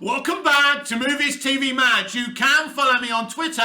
Welcome back to Movies TV Mad. You can follow me on Twitter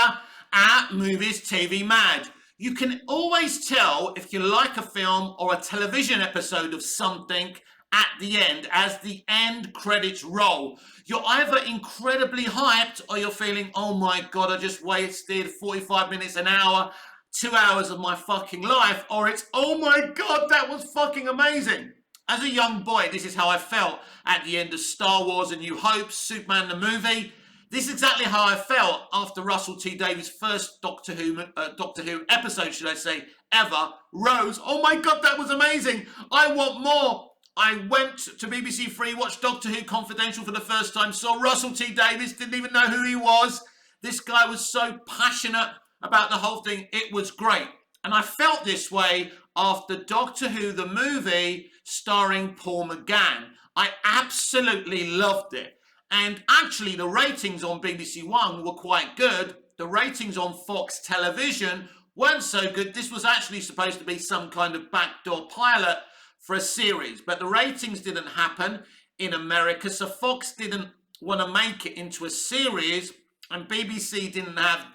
at Movies TV Mad. You can always tell if you like a film or a television episode of something at the end, as the end credits roll. You're either incredibly hyped or you're feeling, oh my god, I just wasted 45 minutes, an hour, 2 hours of my fucking life, or it's, oh my god, that was fucking amazing. As a young boy, this is how I felt at the end of Star Wars: A New Hope, Superman the movie. This is exactly how I felt after Russell T Davies' first Doctor Who episode, should I say, ever, Rose. Oh my god, that was amazing. I want more. I went to BBC Three, watched Doctor Who Confidential for the first time, saw Russell T Davies, didn't even know who he was. This guy was so passionate about the whole thing. It was great. And I felt this way after Doctor Who the movie starring Paul McGann. I absolutely loved it. And actually the ratings on BBC One were quite good. The ratings on Fox Television weren't so good. This was actually supposed to be some kind of backdoor pilot for a series, but the ratings didn't happen in America, so Fox didn't want to make it into a series, and BBC didn't have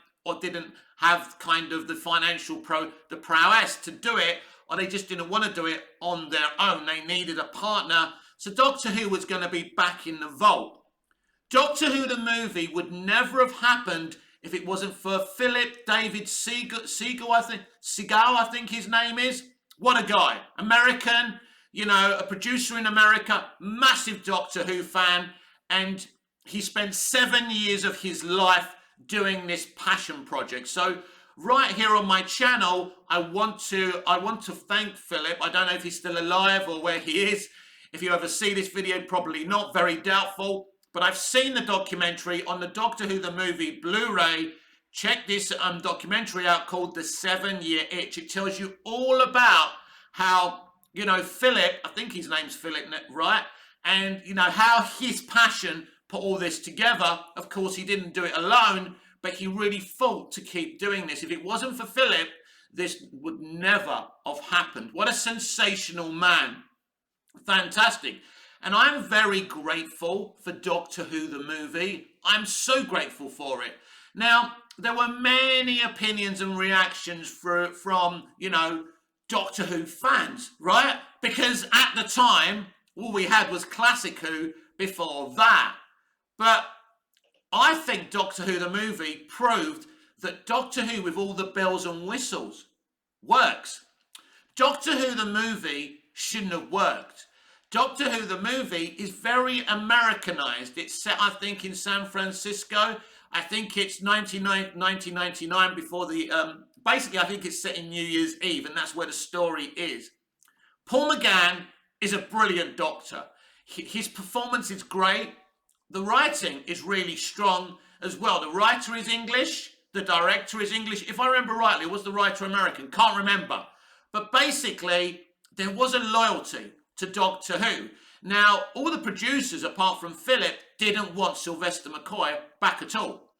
kind of the financial prowess to do it, or they just didn't want to do it on their own. They needed a partner, so Doctor Who was going to be back in the vault. Doctor Who the movie would never have happened if it wasn't for Philip David Segal, I think his name is. What a guy. American, a producer in America, massive Doctor Who fan, and he spent 7 years of his life doing this passion project. So right here on my channel, I want to thank Philip. I don't know if he's still alive or where he is. If you ever see this video, probably not, very doubtful. But I've seen the documentary on the Doctor Who the movie Blu-ray. Check this documentary out called The 7 Year Itch. It tells you all about how, Philip, I think his name's Philip, right? And, how his passion put all this together. Of course, he didn't do it alone, but he really fought to keep doing this. If it wasn't for Philip, this would never have happened. What a sensational man. Fantastic. And I'm very grateful for Doctor Who the movie. I'm so grateful for it. Now, there were many opinions and reactions from, Doctor Who fans, right? Because at the time, all we had was Classic Who before that. But I think Doctor Who the movie proved that Doctor Who with all the bells and whistles works. Doctor Who the movie shouldn't have worked. Doctor Who the movie is very Americanized. It's set, I think, in San Francisco. I think it's 1999 before the... basically, I think it's set in New Year's Eve, and that's where the story is. Paul McGann is a brilliant Doctor. His performance is great. The writing is really strong as well. The writer is English. The director is English. If I remember rightly, was the writer American? Can't remember. But basically, there was a loyalty to Doctor Who. Now, all the producers, apart from Philip, didn't want Sylvester McCoy back at all,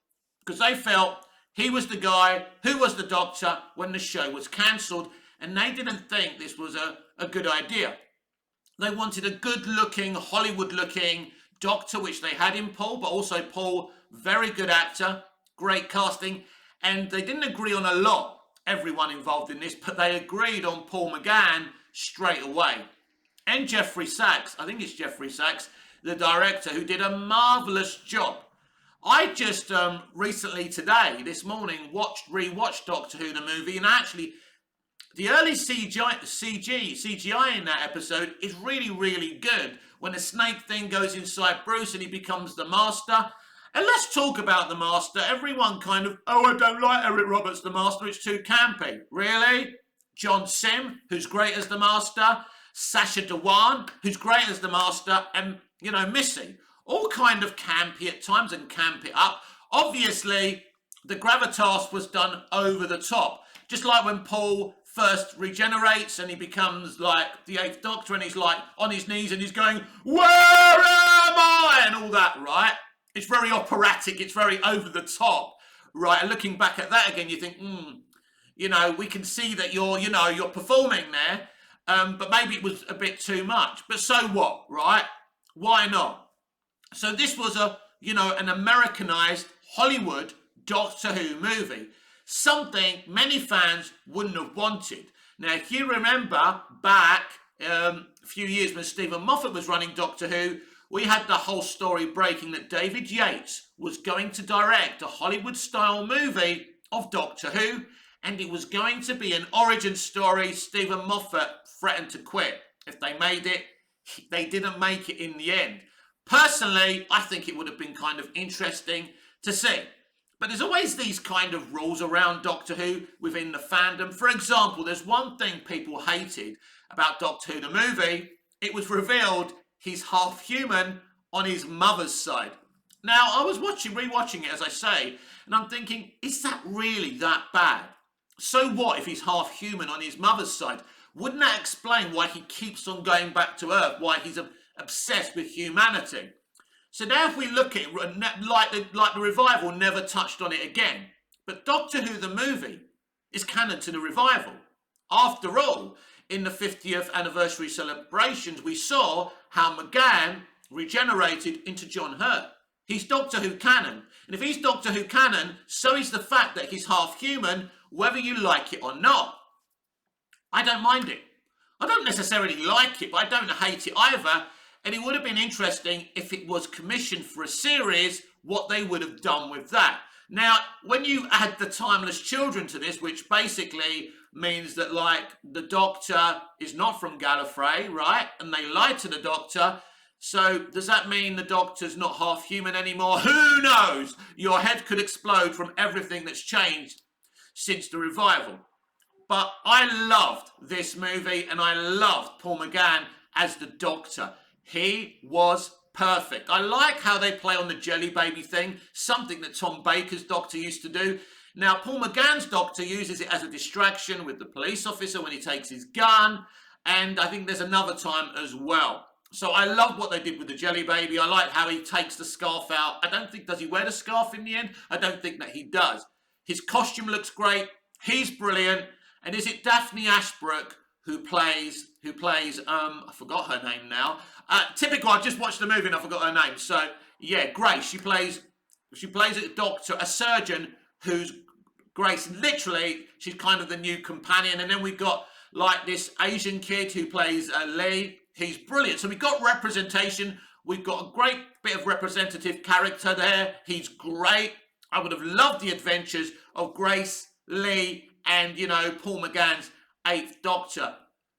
because they felt he was the guy who was the Doctor when the show was cancelled, and they didn't think this was a good idea. They wanted a good-looking, Hollywood-looking Doctor, which they had in Paul, but also Paul, very good actor, great casting, and they didn't agree on a lot, everyone involved in this, but they agreed on Paul McGann straight away. And Jeffrey Sachs, I think it's Jeffrey Sachs, the director, who did a marvellous job. I just recently today, this morning, rewatched Doctor Who the movie, and actually the early CGI in that episode is really, really good. When the snake thing goes inside Bruce and he becomes the Master. And let's talk about the Master. Everyone kind of, oh, I don't like Eric Roberts the Master, it's too campy. Really? John Sim, who's great as the Master. Sacha Dhawan, who's great as the Master, and, Missy. All kind of campy at times and camp it up. Obviously, the gravitas was done over the top. Just like when Paul first regenerates and he becomes like the 8th Doctor and he's like on his knees and he's going, where am I? And all that, right? It's very operatic. It's very over the top, right? And looking back at that again, you think, we can see that you're performing there. But maybe it was a bit too much. But so what, right? Why not? So this was a an Americanized Hollywood Doctor Who movie. Something many fans wouldn't have wanted. Now, if you remember back a few years when Stephen Moffat was running Doctor Who, we had the whole story breaking that David Yates was going to direct a Hollywood-style movie of Doctor Who, and it was going to be an origin story. Stephen Moffat threatened to quit if they made it. They didn't make it in the end. Personally, I think it would have been kind of interesting to see. But there's always these kind of rules around Doctor Who within the fandom. For example, there's one thing people hated about Doctor Who the movie. It was revealed he's half human on his mother's side. Now, I was rewatching it, as I say, and I'm thinking, is that really that bad? So what if he's half human on his mother's side? Wouldn't that explain why he keeps on going back to Earth, why he's obsessed with humanity? So now if we look at it, like the revival never touched on it again. But Doctor Who the movie is canon to the revival. After all, in the 50th anniversary celebrations, we saw how McGann regenerated into John Hurt. He's Doctor Who canon. And if he's Doctor Who canon, so is the fact that he's half human, whether you like it or not. I don't mind it. I don't necessarily like it, but I don't hate it either. And it would have been interesting if it was commissioned for a series, what they would have done with that. Now, when you add the Timeless Children to this, which basically means that, like, the Doctor is not from Gallifrey, right? And they lied to the Doctor. So does that mean the Doctor's not half human anymore? Who knows? Your head could explode from everything that's changed since the revival. But I loved this movie, and I loved Paul McGann as the Doctor. He was perfect. I like how they play on the jelly baby thing, something that Tom Baker's Doctor used to do. Now, Paul McGann's Doctor uses it as a distraction with the police officer when he takes his gun, and I think there's another time as well. So I love what they did with the jelly baby. I like how he takes the scarf out. I don't think, does he wear the scarf in the end? I don't think that he does. His costume looks great. He's brilliant. And is it Daphne Ashbrook who plays, I forgot her name now. Typical, I just watched the movie and I forgot her name. So, yeah, Grace. She plays a doctor, a surgeon who's Grace. Literally, she's kind of the new companion. And then we've got, like, this Asian kid who plays Lee. He's brilliant. So we've got representation. We've got a great bit of representative character there. He's great. I would have loved the adventures of Grace, Lee, and, Paul McGann's Eighth Doctor.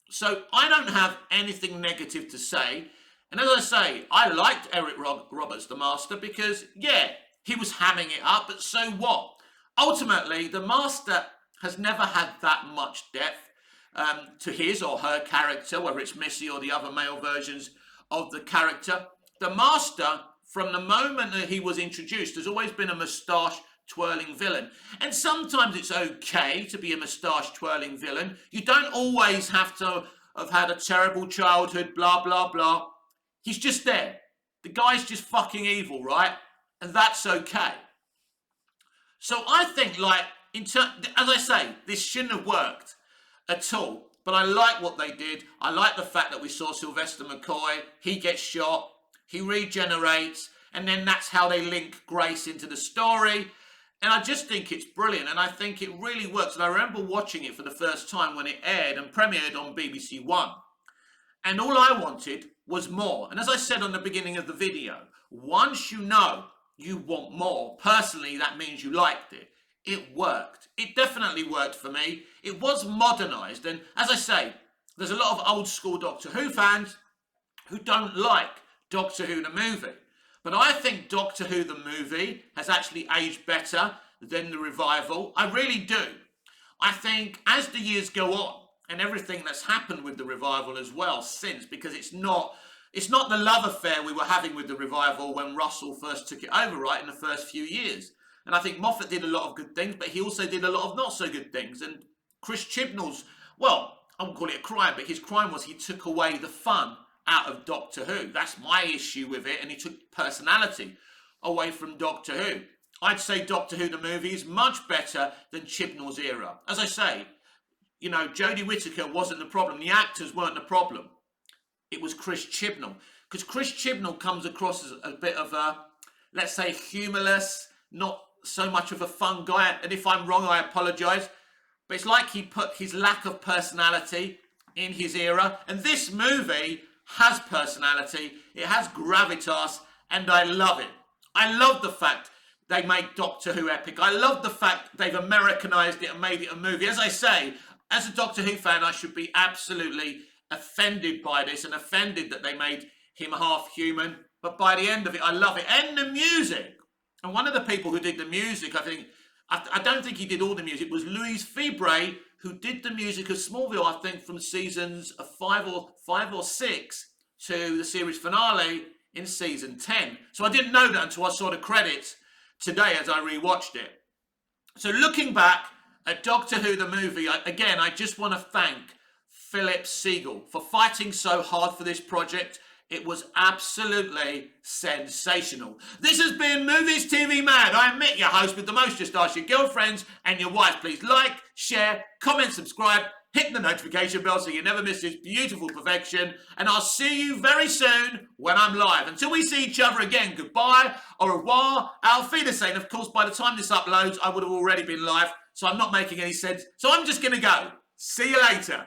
So I don't have anything negative to say. And as I say, I liked Eric Roberts, the Master, because, yeah, he was hamming it up, but so what? Ultimately, the Master has never had that much depth to his or her character, whether it's Missy or the other male versions of the character. The Master, from the moment that he was introduced, has always been a moustache-twirling villain. And sometimes it's okay to be a moustache-twirling villain. You don't always have to have had a terrible childhood, blah, blah, blah. He's just there. The guy's just fucking evil, right? And that's okay. So I think, like, as I say, this shouldn't have worked at all. But I like what they did. I like the fact that we saw Sylvester McCoy. He gets shot. He regenerates. And then that's how they link Grace into the story. And I just think it's brilliant. And I think it really works. And I remember watching it for the first time when it aired and premiered on BBC One. And all I wanted was more. And as I said on the beginning of the video, once you know you want more, personally, that means you liked it. It worked. It definitely worked for me. It was modernised. And as I say, there's a lot of old school Doctor Who fans who don't like Doctor Who the movie. But I think Doctor Who the movie has actually aged better than the revival. I really do. I think as the years go on, and everything that's happened with the revival as well since, because it's not the love affair we were having with the revival when Russell first took it over, right, in the first few years. And I think Moffat did a lot of good things, but he also did a lot of not so good things. And Chris Chibnall's, well, I wouldn't call it a crime, but his crime was he took away the fun out of Doctor Who. That's my issue with it, and he took personality away from Doctor Who. I'd say Doctor Who the movie is much better than Chibnall's era. As I say, Jodie Whittaker wasn't the problem. The actors weren't the problem. It was Chris Chibnall. Because Chris Chibnall comes across as a bit of a let's say, humorless, not so much of a fun guy. And if I'm wrong, I apologize. But it's like he put his lack of personality in his era. And this movie has personality, it has gravitas, and I love it. I love the fact they made Doctor Who epic. I love the fact they've Americanized it and made it a movie. As I say, as a Doctor Who fan, I should be absolutely offended by this and offended that they made him half human. But by the end of it, I love it. And the music. And one of the people who did the music, I don't think he did all the music, was Louise Fibre, who did the music of Smallville, I think, from seasons 5 or 6 to the series finale in season 10. So I didn't know that until I saw the credits today as I rewatched it. So looking back at Doctor Who the movie, I just want to thank Philip Siegel for fighting so hard for this project. It was absolutely sensational. This has been Movies TV Mad. I am Mick, your host with the most. Just ask your girlfriends and your wives. Please like, share, comment, subscribe, hit the notification bell so you never miss this beautiful perfection. And I'll see you very soon when I'm live. Until we see each other again, goodbye, au revoir, auf Wiedersehen. Of course, by the time this uploads, I would have already been live, so I'm not making any sense. So I'm just going to go. See you later.